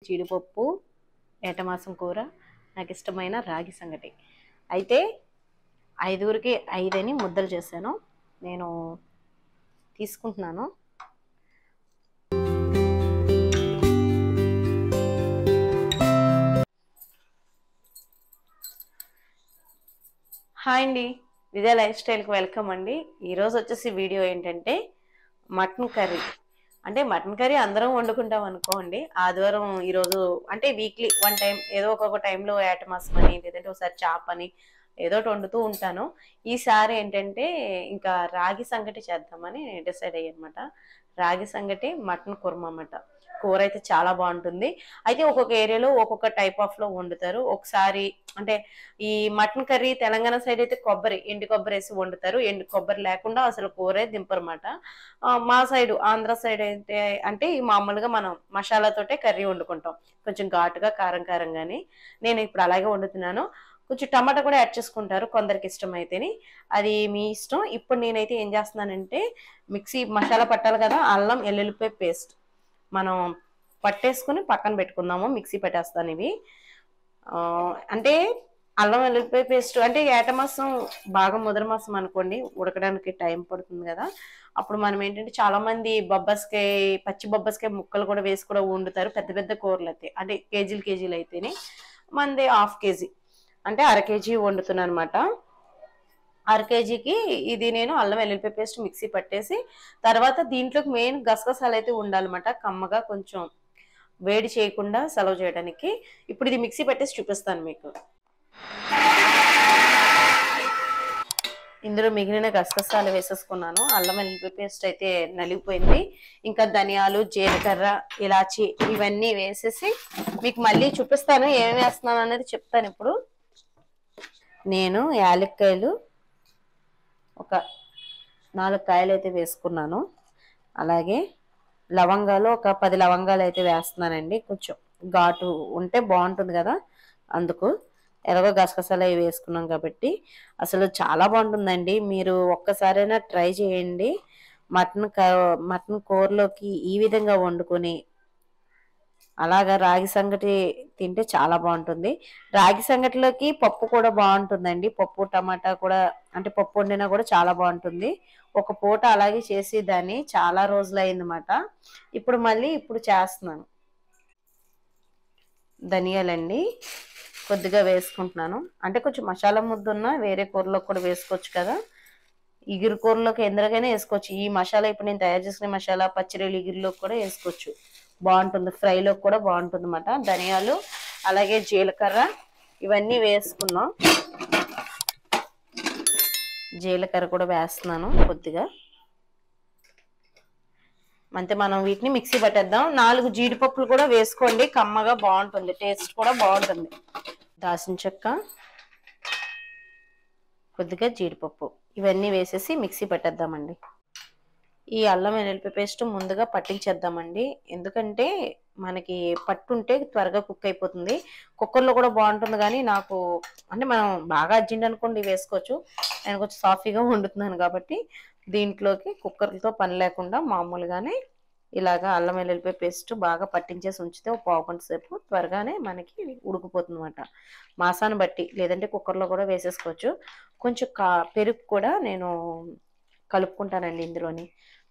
జీడిపప్పు, ఏటమాసం కూర, నాకు ఇష్టమైన రాగి సంగటి. అయితే 5కి 5 అని ముద్దలు చేశాను. నేను తీసుకుంటున్నాను. హాయ్ అండి, విజయ లైఫ్ స్టైల్కి వెల్కమ్ అండి. ఈరోజు వచ్చేసి వీడియో ఏంటంటే మటన్ కర్రీ. అంటే మటన్ కర్రీ అందరం వండుకుంటాం అనుకోండి. ఆదివారం ఈరోజు అంటే వీక్లీ 1 టైం, ఏదో ఒక్కొక్క టైంలో ఏటమాసం అని, లేదంటే ఒకసారి చాప్ అని ఏదో ఒకటి వండుతూ ఉంటాను. ఈసారి ఏంటంటే ఇంకా రాగి సంగటి చేద్దామని డిసైడ్ అయ్యానమాట. రాగి సంగటి మటన్ కుర్మా అన్నమాట. కూర అయితే చాలా బాగుంటుంది. అయితే ఒక్కొక్క ఏరియాలో ఒక్కొక్క టైప్ ఆఫ్ లో వండుతారు. ఒకసారి అంటే ఈ మటన్ కర్రీ తెలంగాణ సైడ్ అయితే ఎండు కొబ్బరి వేసి వండుతారు. ఎండు కొబ్బరి లేకుండా అసలు కూరే దింపరమాట. మా సైడ్ ఆంధ్ర సైడ్ అయితే అంటే మామూలుగా మనం మసాలాతోటే కర్రీ వండుకుంటాం, కొంచెం ఘాటుగా కారం కారంగాని. నేను ఇప్పుడు అలాగే వండుతున్నాను. కొంచెం టమాటా కూడా యాడ్ చేసుకుంటారు కొందరికి ఇష్టం అయితేని, అది మీ ఇష్టం. ఇప్పుడు నేనైతే ఏం చేస్తున్నానంటే మిక్సీ మసాలా పట్టాలి కదా, అల్లం వెల్లుల్లిపాయ పేస్ట్ మనం పట్టేసుకుని పక్కన పెట్టుకుందాము. మిక్సీ పెట్టేస్తాను ఇవి. అంటే అల్లం వెల్లుల్లిపాయ పేస్ట్ అంటే ఏటమాసం బాగా ముదర మాసం అనుకోండి, ఉడకడానికి టైం పడుతుంది కదా. అప్పుడు మనం ఏంటంటే చాలా మంది బొబ్బస్కాయ, పచ్చి బొబ్బస్కాయ ముక్కలు కూడా వేసి కూడా వండుతారు. పెద్ద పెద్ద కూరలు అయితే అంటే కేజీలు అయితేనే. మంది 1/2 కేజీ అంటే 1/2 కేజీ వండుతున్నాను అనమాట. 1/2 కేజీకి ఇది నేను అల్లం వెల్లుల్లిపాయ పేస్ట్ మిక్సీ పట్టేసి, తర్వాత దీంట్లోకి మెయిన్ గసగసాలు అయితే ఉండాలన్నమాట. కమ్మగా కొంచెం వేడి చేయకుండా సర్వ్ చేయడానికి. ఇప్పుడు ఇది మిక్సీ పట్టేసి చూపిస్తాను మీకు. ఇందులో మిగిలిన గసగసాలు వేసేసుకున్నాను. అల్లం వెల్లుల్లిపాయ పేస్ట్ అయితే నలిగిపోయింది. ఇంకా ధనియాలు, జీలకర్ర, ఇలాచి ఇవన్నీ వేసేసి మీకు మళ్ళీ చూపిస్తాను ఏమేమి వేస్తున్నాను అనేది చెప్తాను. ఇప్పుడు నేను యాలక్కాయలు ఒక 4 కాయలు అయితే వేసుకున్నాను. అలాగే లవంగాలు ఒక 10 లవంగాలు అయితే వేస్తున్నానండి. కొంచెం ఘాటు ఉంటే బాగుంటుంది కదా, అందుకు. ఎలాగో గసగసాలు అవి వేసుకున్నాం కాబట్టి అసలు చాలా బాగుంటుందండి. మీరు ఒక్కసారైనా ట్రై చేయండి. మటన్ కూరలోకి ఈ విధంగా వండుకొని అలాగా రాగి సంగటి తింటే చాలా బాగుంటుంది. రాగి సంగటిలోకి పప్పు కూడా బాగుంటుందండి. పప్పు టమాటా కూడా, అంటే పప్పు వండినా కూడా చాలా బాగుంటుంది. ఒక పూట అలాగే చేసి దాన్ని చాలా రోజులు అయిందన్నమాట. ఇప్పుడు చేస్తున్నాను. ధనియాలండి కొద్దిగా వేసుకుంటున్నాను. అంటే కొంచెం మసాలా ముద్ద ఉన్న వేరే కూరలో కూడా వేసుకోవచ్చు కదా, ఇగురు కూరలోకి ఎందులోకైనా వేసుకోవచ్చు. ఈ మసాలా ఇప్పుడు నేను తయారు చేసుకునే మసాలా పచ్చిరొయ్యలు ఇగురులో కూడా వేసుకోవచ్చు, బాగుంటుంది. ఫ్రైలో కూడా బాగుంటుంది అన్నమాట. ధనియాలు అలాగే జీలకర్ర ఇవన్నీ వేసుకున్నాం. జీలకర్ర కూడా వేస్తున్నాను కొద్దిగా. అంతే, మనం వీటిని మిక్సీ పట్టేద్దాం. 4 జీడిపప్పులు కూడా వేసుకోండి, కమ్మగా బాగుంటుంది, టేస్ట్ కూడా బాగుంటుంది. దాల్చిన చెక్క, కొద్దిగా జీడిపప్పు ఇవన్నీ వేసేసి మిక్సీ పట్టేద్దామండి. ఈ అల్లం వెల్లుల్లిపాయ పేస్ట్ ముందుగా పట్టించేద్దామండి. ఎందుకంటే మనకి పట్టుంటే త్వరగా కుక్ అయిపోతుంది. కుక్కర్లో కూడా బాగుంటుంది, కానీ నాకు అంటే మనం బాగా అర్జెంట్ అనుకోండి వేసుకోవచ్చు. నేను కొంచెం సాఫీగా వండుతున్నాను కాబట్టి దీంట్లోకి కుక్కర్లతో పని లేకుండా మామూలుగానే ఇలాగా అల్లం వెల్లుల్లిపాయ పేస్ట్ బాగా పట్టించేసి ఉంచితే ఒక పావు గంట సేపు త్వరగానే మనకి ఉడికిపోతుంది అన్నమాట. మాసాన్ని బట్టి, లేదంటే కుక్కర్లో కూడా వేసేసుకోవచ్చు. కొంచెం పెరుగు కూడా నేను కలుపుకుంటానండి ఇందులోని,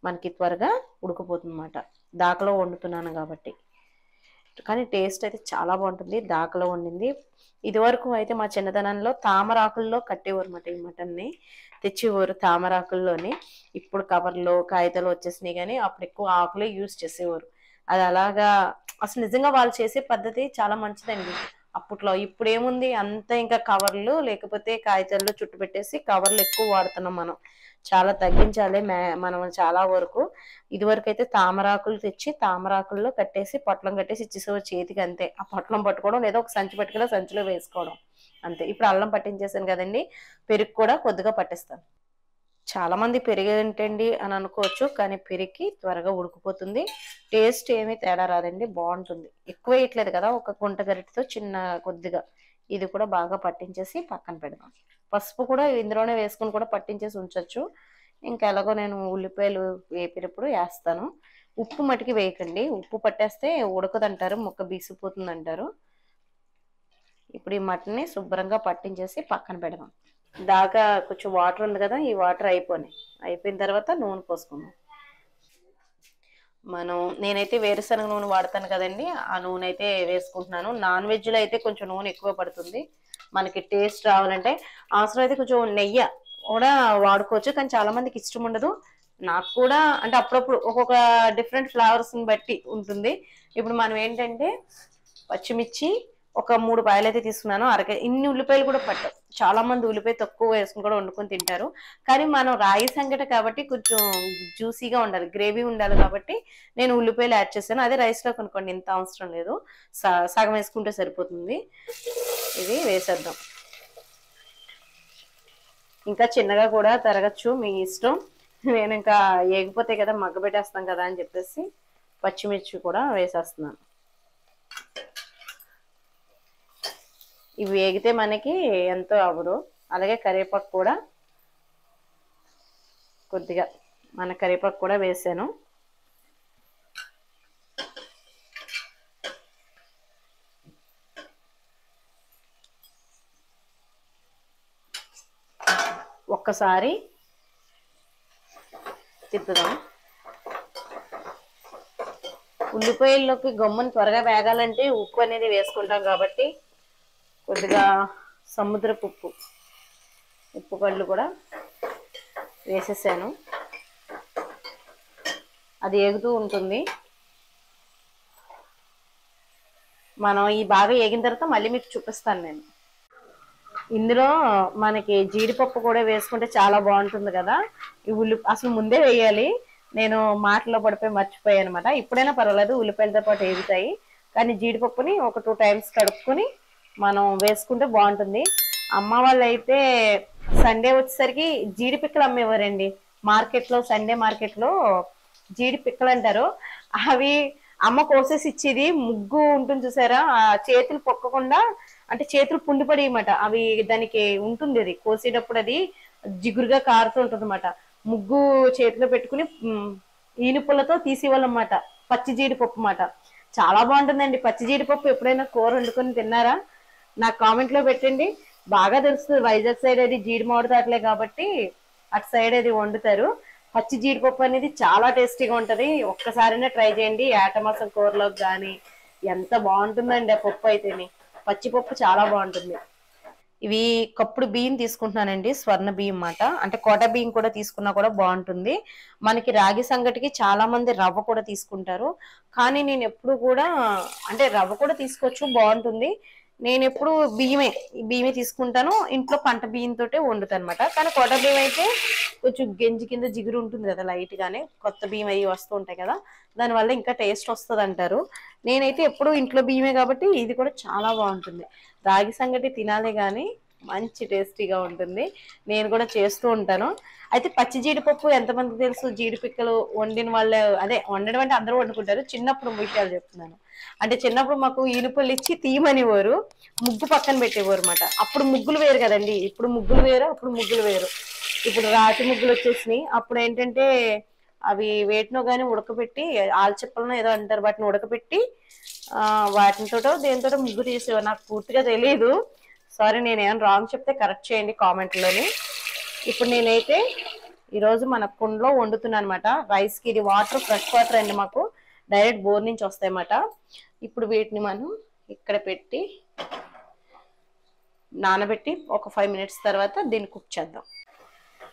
మనకి త్వరగా ఉడికిపోతుంది అన్నమాట. దాకలో వండుతున్నాను కాబట్టి. కానీ టేస్ట్ అయితే చాలా బాగుంటుంది దాకలో వండింది. ఇదివరకు అయితే మా చిన్నతనంలో తామరాకుల్లో కట్టేవారు అన్నమాట ఈ మటన్ని, తెచ్చేవారు తామరాకుల్లోని. ఇప్పుడు కవర్లో కాగితాలు వచ్చేసినాయి, కానీ అప్పుడు ఎక్కువ ఆకులే యూజ్ చేసేవారు. అది అలాగా అసలు నిజంగా వాళ్ళు చేసే పద్ధతి చాలా మంచిదండి అప్పట్లో. ఇప్పుడు ఏముంది అంతా ఇంకా కవర్లు లేకపోతే కాగితాల్లో చుట్టు పెట్టేసి కవర్లు ఎక్కువ వాడుతున్నాం మనం. చాలా తగ్గించాలి మనం చాలా వరకు. ఇదివరకు అయితే తామరాకులు తెచ్చి తామరాకుల్లో కట్టేసి పొట్లం కట్టేసి ఇచ్చేసేవారు చేతికి, అంతే. ఆ పొట్లం పట్టుకోవడం లేదా ఒక సంచి పట్టుకుని సంచిలో వేసుకోవడం అంతే. ఇప్పుడు అల్లం పట్టించేసాను కదండి, పెరుగు కూడా కొద్దిగా పట్టిస్తాను. చాలా మంది పెరుగు ఏంటండి అని అనుకోవచ్చు, కానీ పెరిగి త్వరగా ఉడికిపోతుంది. టేస్ట్ ఏమీ తేడా రాదండి, బాగుంటుంది. ఎక్కువ వేయట్లేదు కదా, ఒక గుంట గరిటెతో చిన్న కొద్దిగా ఇది కూడా బాగా పట్టించేసి పక్కన పెడదాం. పసుపు కూడా ఇందులోనే వేసుకుని కూడా పట్టించేసి ఉంచవచ్చు. ఇంకా ఎలాగో నేను ఉల్లిపాయలు వేపినప్పుడు వేస్తాను. ఉప్పు మటుకి వేయకండి, ఉప్పు పట్టేస్తే ఉడకదంటారు, ముక్క బీసిపోతుంది అంటారు. ఇప్పుడు ఈ మటన్ని శుభ్రంగా పట్టించేసి పక్కన పెడదాం. దాకా కొంచెం వాటర్ ఉంది కదా, ఈ వాటర్ అయిపోయిన తర్వాత నూనె పోసుకుందాం. నేనైతే వేరుశనగ నూనె వాడతాను కదండి, ఆ నూనె అయితే వేసుకుంటున్నాను. నాన్ వెజ్లో అయితే కొంచెం నూనె ఎక్కువ పడుతుంది, మనకి టేస్ట్ రావాలంటే. అవసరం అయితే కొంచెం నెయ్యి కూడా వాడుకోవచ్చు, కానీ చాలా మందికి ఇష్టం ఉండదు. నాకు కూడా అంటే అప్పుడప్పుడు ఒక్కొక్క డిఫరెంట్ ఫ్లేవర్స్ని బట్టి ఉంటుంది. ఇప్పుడు మనం ఏంటంటే పచ్చిమిర్చి ఒక 3 పాయలు అయితే తీసుకున్నాను. ఇన్ని ఉల్లిపాయలు కూడా పట్టవు, చాలా మంది ఉల్లిపాయ తక్కువ వేసుకుని కూడా వండుకొని తింటారు. కానీ మనం రాగి సంగటి కాబట్టి కొంచెం జ్యూసీగా ఉండాలి, గ్రేవీ ఉండాలి కాబట్టి నేను ఉల్లిపాయలు యాడ్ చేశాను. అదే రైస్లో కొనుక్కోండి, ఇంత అవసరం లేదు, సగం వేసుకుంటే సరిపోతుంది. ఇది వేసేద్దాం. ఇంకా చిన్నగా కూడా తరగచ్చు, మీ ఇష్టం. నేను ఇంకా ఏగిపోతాయి కదా, మగ్గబెట్టేస్తాం కదా అని చెప్పేసి పచ్చిమిర్చి కూడా వేసేస్తున్నాను. ఇవి వేగితే మనకి ఎంతో అవ్వదు. అలాగే కరివేపాకు కూడా కొద్దిగా, కరివేపాకు కూడా వేసాను. ఒక్కసారి తిప్పుదాం. ఉల్లిపాయల్లోకి గమ్ముని త్వరగా వేగాలంటే ఉప్పు అనేది వేసుకుంటాం కాబట్టి కొద్దిగా సముద్రపు ఉప్పు పళ్ళు కూడా వేసేసాను. అది ఏగుతూ ఉంటుంది. మనం ఈ బాగా ఏగిన తర్వాత మళ్ళీ మీకు చూపిస్తాను నేను. ఇందులో మనకి జీడిపప్పు కూడా వేసుకుంటే చాలా బాగుంటుంది కదా. ఈ అసలు ముందే వేయాలి, నేను మాటలో పడిపోయి మర్చిపోయాను అనమాట. ఇప్పుడైనా పర్వాలేదు, ఉల్లిపాయలతో పాటు వేగుతాయి. కానీ జీడిపప్పుని ఒక 2 టైమ్స్ కడుక్కొని మనం వేసుకుంటే బాగుంటుంది. అమ్మ వాళ్ళు అయితే సండే వచ్చేసరికి జీడి పిక్కలు అమ్మేవారండి మార్కెట్లో. సండే మార్కెట్లో జీడి పిక్కలు అంటారు, అవి అమ్మ కోసేసి ఇచ్చేది. ముగ్గు ఉంటుంది చూసారా, ఆ చేతులు పొక్కకుండా, అంటే చేతులు పుండిపడి అన్నమాట. అవి దానికి ఉంటుంది, అది కోసేటప్పుడు అది జిగురుగా కారుతూ ఉంటుంది అన్నమాట. ముగ్గు చేతిలో పెట్టుకుని ఈనుపులతో తీసేవాళ్ళన్నమాట, పచ్చి జీడిపప్పు అన్నమాట. చాలా బాగుంటుందండి పచ్చి జీడిపప్పు. ఎప్పుడైనా కూర వండుకొని తిన్నారా? నాకు కామెంట్ లో పెట్టండి, బాగా తెలుస్తుంది. వైజాగ్ సైడ్ అది జీడి మామిడి తోటలే కాబట్టి అటు సైడ్ అది వండుతారు. పచ్చి జీడిపప్పు అనేది చాలా టేస్టీగా ఉంటది, ఒక్కసారైనా ట్రై చేయండి. ఏటమాసం కూరలోకి కానీ ఎంత బాగుంటుందండి ఆ పప్పు అయితేనే. పచ్చిపప్పు చాలా బాగుంటుంది. ఇవి కప్పుడు బియ్యం తీసుకుంటున్నానండి, స్వర్ణ బియ్యం మాట. అంటే కోట బియ్యం కూడా తీసుకున్నా కూడా బాగుంటుంది. మనకి రాగి సంగటికి చాలా మంది రవ్వ కూడా తీసుకుంటారు, కానీ నేను ఎప్పుడు కూడా, అంటే రవ్వ కూడా తీసుకోవచ్చు, బాగుంటుంది. నేను ఎప్పుడు బియ్యమే తీసుకుంటాను. ఇంట్లో పంట బియ్యంతో వండుతాను అనమాట. కానీ కోట బియ్యం అయితే కొంచెం గెంజి కింద జిగురు ఉంటుంది కదా, లైట్ గానే. కొత్త బియ్యం అవి వస్తూ ఉంటాయి కదా, దానివల్ల ఇంకా టేస్ట్ వస్తుంది అంటారు. నేనైతే ఎప్పుడు ఇంట్లో బియ్యమే కాబట్టి ఇది కూడా చాలా బాగుంటుంది. రాగి సంగటి తినాలి కానీ మంచి టేస్టీగా ఉంటుంది, నేను కూడా చేస్తూ ఉంటాను. అయితే పచ్చి జీడిపప్పు ఎంతమందికి తెలుసు? జీడి పిక్కలు వండిన వాళ్ళు, అదే వండడం అంటే అందరూ వండుకుంటారు. చిన్నప్పుడు విషయాలు చెప్తున్నాను. అంటే చిన్నప్పుడు మాకు ఈనుపల్లి ఇచ్చి తీయమనివారు, ముగ్గు పక్కన పెట్టేవారు అనమాట. అప్పుడు ముగ్గులు వేరు కదండి, ఇప్పుడు ముగ్గులు వేరు, అప్పుడు ముగ్గులు వేరు. ఇప్పుడు రాతి ముగ్గులు వచ్చేసినాయి. అప్పుడు ఏంటంటే అవి వేటినో కానీ ఉడకబెట్టి, ఆల్చిప్పలనో ఏదో అంటారు, వాటిని ఉడకబెట్టి వాటితో దేనితో ముగ్గు తీసేవారు. నాకు పూర్తిగా తెలియదు, సారీ, నేను ఏమైనా రాంగ్ చెప్తే కరెక్ట్ చేయండి కామెంట్లోని. ఇప్పుడు నేనైతే ఈరోజు మన కుండలో వండుతున్నాను అనమాట రైస్కి. ఇది వాటర్ ఫ్రెష్ వాటర్ అండి, మాకు డైరెక్ట్ బోర్ నుంచి వస్తాయన్నమాట. ఇప్పుడు వీటిని మనం ఇక్కడ పెట్టి నానబెట్టి ఒక 5 మినిట్స్ తర్వాత దీన్ని కుక్ చేద్దాం.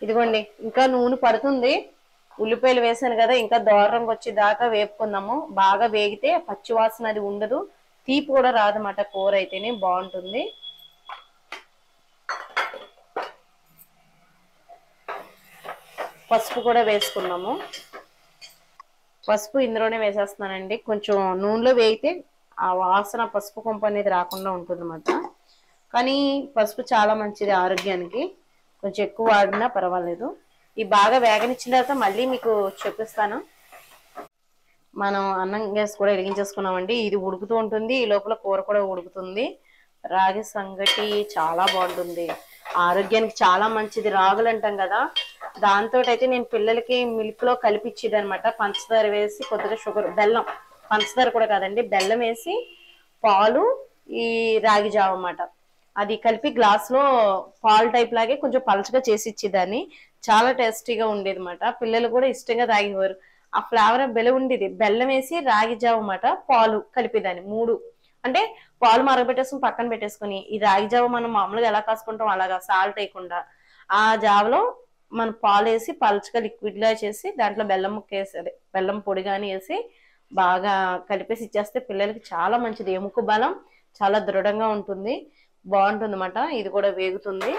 ఇదిగోండి, ఇంకా నూనె పడుతుంది. ఉల్లిపాయలు వేసాను కదా, ఇంకా దూరంగా వచ్చి దాకా వేపుకుందాము. బాగా వేగితే పచ్చివాసన అది ఉండదు, తీపి కూడా రాదన్నమాట. కూర అయితేనే బాగుంటుంది. పసుపు కూడా వేసుకున్నాము. పసుపు ఇందులోనే వేసేస్తున్నానండి. కొంచెం నూనెలో వేగితే ఆ వాసన, పసుపు కొంప అనేది రాకుండా ఉంటుంది అన్నమాట. కానీ పసుపు చాలా మంచిది ఆరోగ్యానికి, కొంచెం ఎక్కువ వాడినా పర్వాలేదు. ఈ బాగా వేగనిచ్చిన తర్వాత మళ్ళీ మీకు చూపిస్తాను. మనం అన్నం గ్యాస్ కూడా వెలిగించేసుకున్నామండి. ఇది ఉడుకుతూ ఉంటుంది, ఈ లోపల కూర కూడా ఉడుకుతుంది. రాగి సంగటి చాలా బాగుంటుంది, ఆరోగ్యానికి చాలా మంచిది. రాగులు అంటాం కదా, దాంతో అయితే నేను పిల్లలకి మిల్క్ లో కలిపిచ్చేది అనమాట. పంచదార వేసి కొద్దిగా షుగర్, బెల్లం, పంచదార కూడా కాదండి, బెల్లం వేసి పాలు, ఈ రాగి జావ అన్నమాట, అది కలిపి గ్లాస్ లో పాలు టైప్ లాగే కొంచెం పలచగా చేసి ఇచ్చేదాన్ని. చాలా టేస్టీగా ఉండేది అనమాట. పిల్లలు కూడా ఇష్టంగా తాగేవారు. ఆ ఫ్లేవర్ బెల ఉండేది. బెల్లం వేసి రాగి జావ అన్నమాట, పాలు కలిపేదాన్ని మూడు. అంటే పాలు మరగబెట్టేసుకుని పక్కన పెట్టేసుకుని, ఈ రాగి జావ మనం మామూలుగా ఎలా కాసుకుంటాం అలాగా సాల్ట్ వేయకుండా ఆ జావలో మన పాలు వేసి పలచగా లిక్విడ్ లా చేసి దాంట్లో బెల్లం ముక్క వేసి, అదే బెల్లం పొడి కానీ వేసి బాగా కలిపేసి ఇచ్చేస్తే పిల్లలకి చాలా మంచిది. ఎముక బలం చాలా దృఢంగా ఉంటుంది, బాగుంటుంది అన్నమాట. ఇది కూడా వేగుతుంది.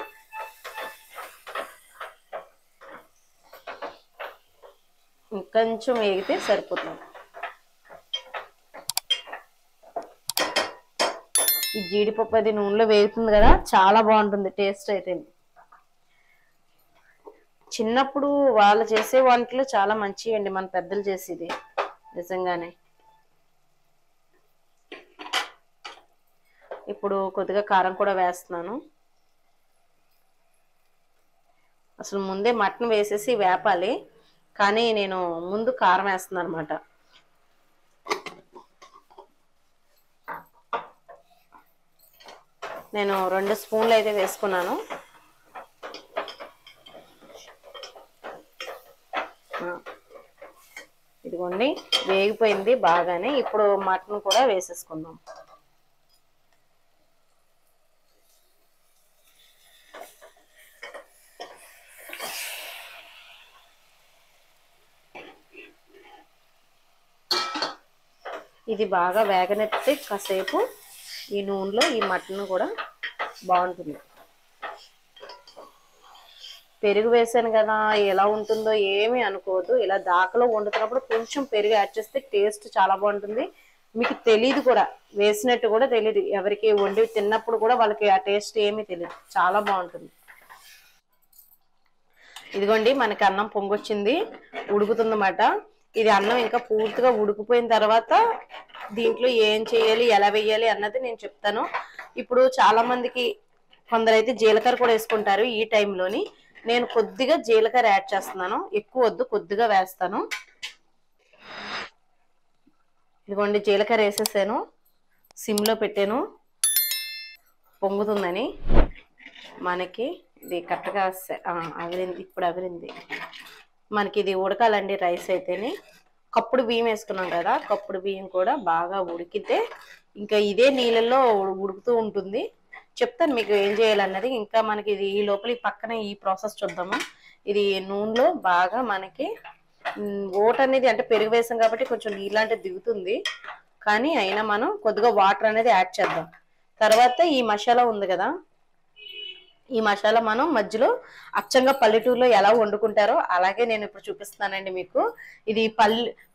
ఇంకొంచెం వేగితే సరిపోతుంది. ఈ జీడిపప్పు అది నూనెలో వేగుతుంది కదా, చాలా బాగుంటుంది టేస్ట్ అయితే. చిన్నప్పుడు వాళ్ళు చేసే వంటలు చాలా మంచివి అండి, మన పెద్దలు చేసేది నిజంగానే. ఇప్పుడు కొద్దిగా కారం కూడా వేస్తున్నాను. అసలు ముందే మటన్ వేసేసి వేపాలి, కానీ నేను ముందు కారం వేస్తున్నాను అనమాట. నేను 2 స్పూన్లు అయితే వేసుకున్నాను. ఇదిగోండి వేగిపోయింది బాగానే. ఇప్పుడు మటన్ కూడా వేసేసుకుందాం. ఇది బాగా వేగనెత్తి కాసేపు ఈ నూనెలో ఈ మటన్ కూడా బాగుంటుంది. పెరుగు వేసాను కదా, ఎలా ఉంటుందో ఏమీ అనుకోవద్దు. ఇలా దాకలో వండుతున్నప్పుడు కొంచెం పెరుగు యాడ్ చేస్తే టేస్ట్ చాలా బాగుంటుంది. మీకు తెలియదు కూడా, వేసినట్టు కూడా తెలియదు. ఎవరికి వండి తిన్నప్పుడు కూడా వాళ్ళకి ఆ టేస్ట్ ఏమీ తెలియదు, చాలా బాగుంటుంది. ఇదిగోండి మనకి అన్నం పొంగొచ్చింది, ఉడుకుతుందన్నమాట. ఇది అన్నం ఇంకా పూర్తిగా ఉడికిపోయిన తర్వాత దీంట్లో ఏం చేయాలి, ఎలా వేయాలి అన్నది నేను చెప్తాను. ఇప్పుడు చాలా మందికి కొందరైతే జీలకర్ర కూడా వేసుకుంటారు ఈ టైంలోని. నేను కొద్దిగా జీలకర్ర యాడ్ చేస్తున్నాను, ఎక్కువ వద్దు, కొద్దిగా వేస్తాను. ఇదిగోండి జీలకర్ర వేసేసాను, సిమ్లో పెట్టాను పొంగుతుందని. మనకి ఇది కరెక్ట్గా అవిరింది, ఇప్పుడు అవిరింది. మనకి ఇది ఉడకాలండి రైస్ అయితేనే. కప్పుడు బియ్యం వేసుకున్నాం కదా, కప్పుడు బియ్యం కూడా బాగా ఉడికితే ఇంకా ఇదే నీళ్ళల్లో ఉడుకుతూ ఉంటుంది. చెప్తాను మీకు ఏం చేయాలన్నది. ఇంకా మనకి ఇది ఈ లోపల ఈ పక్కన ఈ ప్రాసెస్ చూద్దాము. ఇది నూనెలో బాగా మనకి ఓట్ అనేది, అంటే పెరుగు వేసాం కాబట్టి కొంచెం నీళ్ళంటే దిగుతుంది, కానీ అయినా మనం కొద్దిగా వాటర్ అనేది యాడ్ చేద్దాం. తర్వాత ఈ మసాలా ఉంది కదా, ఈ మసాలా మనం మధ్యలో అచ్చంగా పల్లెటూరులో ఎలా వండుకుంటారో అలాగే నేను ఇప్పుడు చూపిస్తానండి మీకు. ఇది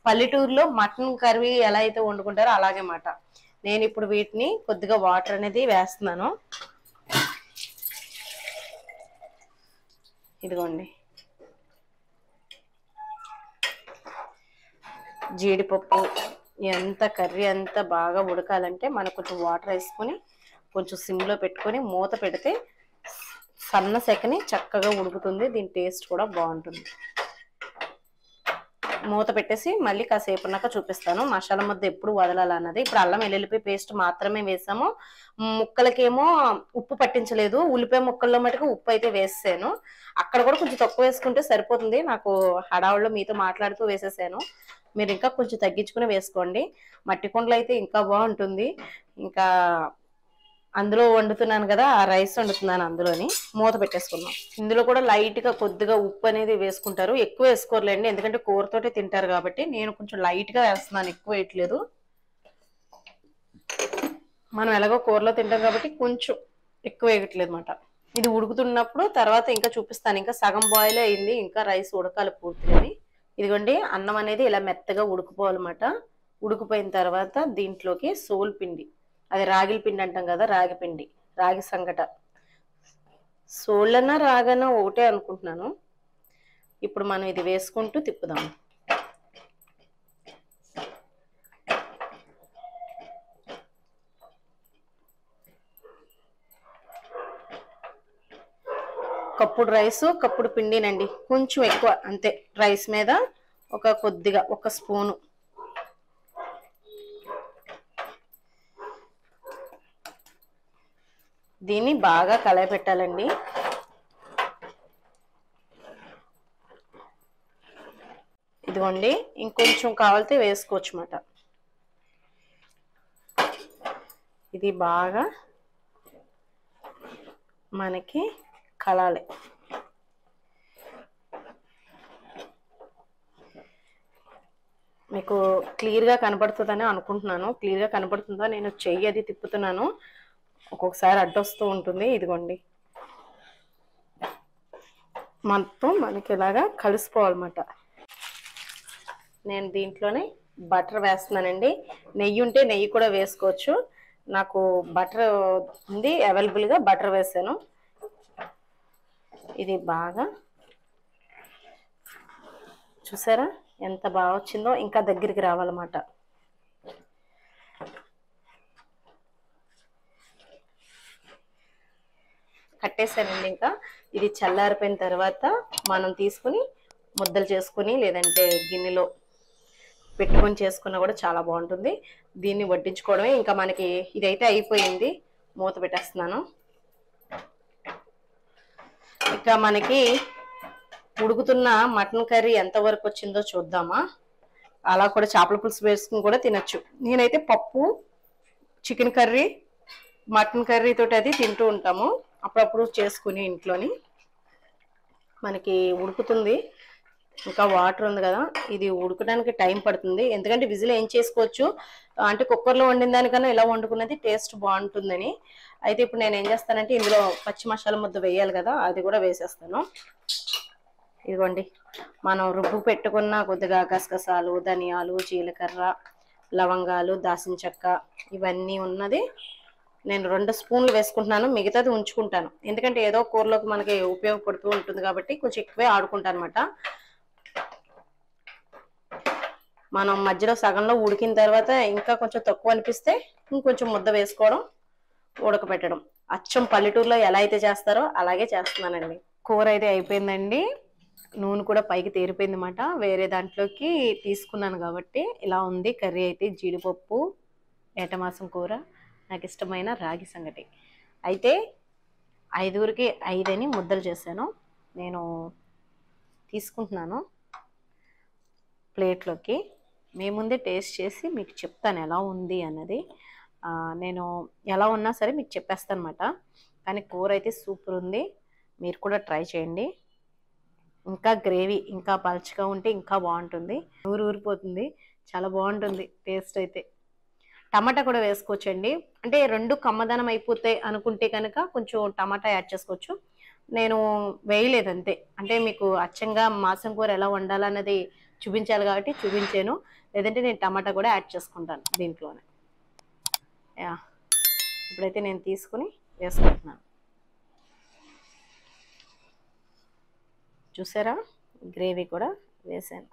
పల్లెటూరులో మటన్ కర్రీ ఎలా అయితే వండుకుంటారో అలాగే మాట. నేను ఇప్పుడు వీటిని కొద్దిగా వాటర్ అనేది వేస్తున్నాను. ఇదిగోండి జీడిపప్పు ఎంత కర్రీ అంతా బాగా ఉడకాలంటే మనకు కొంచెం వాటర్ వేసుకొని కొంచెం సిమ్లో పెట్టుకొని మూత పెడితే సన్న సెకని చక్కగా ఉడుకుతుంది. దీని టేస్ట్ కూడా బాగుంటుంది. మూత పెట్టేసి మళ్ళీ కాసేపు ఉన్నాక చూపిస్తాను మసాలా ముద్ద ఎప్పుడు వదలాలన్నది. ఇప్పుడు అల్లం వెల్లుల్లిపాయ పేస్ట్ మాత్రమే వేసాము. ముక్కలకేమో ఉప్పు పట్టించలేదు. ఉల్లిపాయ ముక్కల్లో మటుకు ఉప్పు అయితే వేసాను. అక్కడ కూడా కొంచెం తక్కువ వేసుకుంటే సరిపోతుంది. నాకు హడావుల్లో మీతో మాట్లాడుతూ వేసేసాను. మీరు ఇంకా కొంచెం తగ్గించుకుని వేసుకోండి. మట్టి కుండలు అయితే ఇంకా బాగుంటుంది. ఇంకా అందులో వండుతున్నాను కదా, ఆ రైస్ వండుతున్నాను అందులోని. మూత పెట్టేసుకున్నాం. ఇందులో కూడా లైట్ గా కొద్దిగా ఉప్పు అనేది వేసుకుంటారు, ఎక్కువ వేసుకోరులేండి, ఎందుకంటే కూరతోటి తింటారు కాబట్టి. నేను కొంచెం లైట్ గా వేస్తున్నాను, ఎక్కువ వేయట్లేదు. మనం ఎలాగో కూరలో తింటాం కాబట్టి కొంచెం ఎక్కువ వేయట్లేదు అనమాట. ఇది ఉడుకుతున్నప్పుడు తర్వాత ఇంకా చూపిస్తాను. ఇంకా సగం బాయిల్ అయింది, ఇంకా రైస్ ఉడకాలి పూర్తిగాని. ఇదిగోండి అన్నం అనేది ఇలా మెత్తగా ఉడుకుపోవాలన్నమాట. ఉడికిపోయిన తర్వాత దీంట్లోకి సోల్ పిండి, అది రాగిల పిండి అంటాం కదా, రాగి పిండి, రాగి సంగట. సోళ్ళన్నా రాగన్నా ఒకటే అనుకుంటున్నాను. ఇప్పుడు మనం ఇది వేసుకుంటూ తిప్పుదాం. కప్పుడు రైస్, కప్పుడు పిండినండి, కొంచెం ఎక్కువ అంతే. రైస్ మీద ఒక కొద్దిగా, ఒక స్పూను. దీన్ని బాగా కలయపెట్టాలండి. ఇదిగోండి, ఇంకొంచెం కావాలితే వేసుకోవచ్చు అన్నమాట. ఇది బాగా మనకి కలాలి. మీకు క్లియర్గా కనపడుతుందని అనుకుంటున్నాను. క్లియర్గా కనపడుతుందా? నేను చెయ్యి అది తిప్పుతున్నాను, ఒక్కొక్కసారి అడ్డొస్తూ ఉంటుంది. ఇదిగోండి, మొత్తం మనకి ఇలాగా కలిసిపోవాలన్నమాట. నేను దీంట్లోనే బటర్ వేస్తున్నానండి. నెయ్యి ఉంటే నెయ్యి కూడా వేసుకోవచ్చు. నాకు బటర్ ఉంది అవైలబుల్గా, బటర్ వేసాను. ఇది బాగా చూసారా ఎంత బాగా వచ్చిందో? ఇంకా దగ్గరికి రావాలన్నమాట. కట్టేసానండి. ఇంకా ఇది చల్లారిపోయిన తర్వాత మనం తీసుకుని ముద్దలు చేసుకుని, లేదంటే గిన్నెలో పెట్టుకొని చేసుకున్నా కూడా చాలా బాగుంటుంది. దీన్ని వడ్డించుకోవడమే. ఇంకా మనకి ఇదైతే అయిపోయింది, మూత పెట్టేస్తున్నాను. ఇక మనకి ఉడుకుతున్న మటన్ కర్రీ ఎంతవరకు వచ్చిందో చూద్దామా. అలా కూడా చేపల పులుసు వేసుకుని కూడా తినచ్చు. నేనైతే పప్పు, చికెన్ కర్రీ, మటన్ కర్రీ తోటి అది తింటూ ఉంటాము అప్పుడప్పుడు చేసుకుని ఇంట్లోని. మనకి ఉడుకుతుంది, ఇంకా వాటర్ ఉంది కదా, ఇది ఉడకడానికి టైం పడుతుంది. ఎందుకంటే విజిల్ ఏం చేసుకోవచ్చు, అంటే కుక్కర్లో వండిన దానికన్నా ఇలా వండుకున్నది టేస్ట్ బాగుంటుందని. అయితే ఇప్పుడు నేను ఏం చేస్తానంటే ఇందులో పచ్చి మసాలా ముద్ద వేయాలి కదా, అది కూడా వేసేస్తాను. ఇదిగోండి, మనం రుబ్బు పెట్టుకున్న కొద్దిగా గసగసాలు, ధనియాలు, జీలకర్ర, లవంగాలు, దాల్చిన చెక్క ఇవన్నీ ఉన్నది నేను 2 స్పూన్లు వేసుకుంటున్నాను. మిగతాది ఉంచుకుంటాను, ఎందుకంటే ఏదో కూరలోకి మనకి ఉపయోగపడుతూ ఉంటుంది కాబట్టి కొంచెం ఎక్కువే ఆడుకుంటాను అనమాట. మనం మధ్యలో సగంలో ఉడికిన తర్వాత ఇంకా కొంచెం తక్కువ అనిపిస్తే ఇంకొంచెం ముద్ద వేసుకోవడం, ఉడకబెట్టడం. అచ్చం పల్లెటూరులో ఎలా అయితే చేస్తారో అలాగే చేస్తున్నానండి. కూర అయితే అయిపోయిందండి. నూనె కూడా పైకి తేరిపోయింది అన్నమాట. వేరే దాంట్లోకి తీసుకున్నాను కాబట్టి ఇలా ఉంది కర్రీ అయితే. జీడిపప్పు, ఏటమాసం కూర, నాకు ఇష్టమైన రాగి సంగటి. అయితే 5గురికి 5 అని ముద్దలు చేశాను. నేను తీసుకుంటున్నాను ప్లేట్లోకి. మీ ముందే టేస్ట్ చేసి మీకు చెప్తాను ఎలా ఉంది అన్నది. నేను ఎలా ఉన్నా సరే మీకు చెప్పేస్తాను అన్నమాట. కానీ కూర అయితే సూపర్ ఉంది, మీరు కూడా ట్రై చేయండి. ఇంకా గ్రేవీ ఇంకా పలుచగా ఉంటే ఇంకా బాగుంటుంది, ఊరిపోతుంది, చాలా బాగుంటుంది టేస్ట్ అయితే. టమాటా కూడా వేసుకోవచ్చండి, అంటే 2 కమ్మదనం అయిపోతాయి అనుకుంటే కనుక కొంచెం టమాటా యాడ్ చేసుకోవచ్చు. నేను వేయలేదు అంతే, అంటే మీకు అచ్చంగా మాసం కూర ఎలా వండాలన్నది చూపించాలి కాబట్టి చూపించాను. లేదంటే నేను టమాటా కూడా యాడ్ చేసుకుంటాను దీంట్లోనే. ఇప్పుడైతే నేను తీసుకుని వేసుకుంటున్నాను. చూసారా, గ్రేవీ కూడా వేసాను.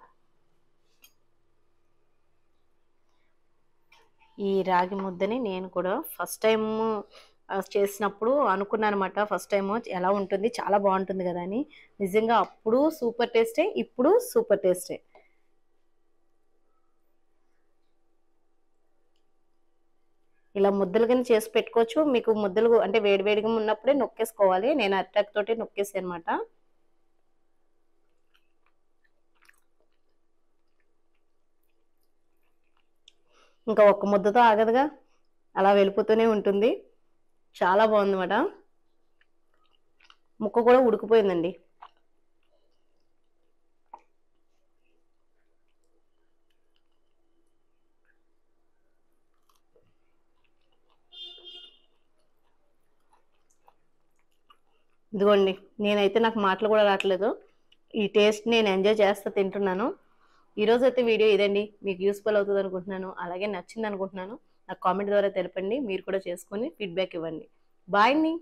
ఈ రాగి ముద్దని నేను కూడా ఫస్ట్ టైం చేసినప్పుడు అనుకున్నాను అనమాట. ఫస్ట్ టైం ఎలా ఉంటుంది, చాలా బాగుంటుంది కదా అని. నిజంగా అప్పుడు సూపర్ టేస్టే, ఇప్పుడు సూపర్ టేస్టే. ఇలా ముద్దలు కింద చేసి పెట్టుకోవచ్చు. మీకు ముద్దలు అంటే వేడివేడిగా ఉన్నప్పుడే నొక్కేసుకోవాలి. నేను అట్టాక్ తోటి నొక్కేసాను అనమాట. ఇంకా ఒక్క ముద్దతో ఆగదుగా, అలా వెళ్ళిపోతూనే ఉంటుంది. చాలా బాగుందన్నమాట. ముక్క కూడా ఉడికిపోయిందండి. ఇదిగోండి, నేనైతే నాకు మాటలు కూడా రావట్లేదు. ఈ టేస్ట్ నేను ఎంజాయ్ చేస్తా తింటున్నాను. ఈరోజు అయితే వీడియో ఇదండి. మీకు యూస్ఫుల్ అవుతుంది అనుకుంటున్నాను, అలాగే నచ్చింది అనుకుంటున్నాను. నాకు కామెంట్ ద్వారా తెలపండి. మీరు కూడా చేసుకొని ఫీడ్బ్యాక్ ఇవ్వండి. బాయ్ అండి.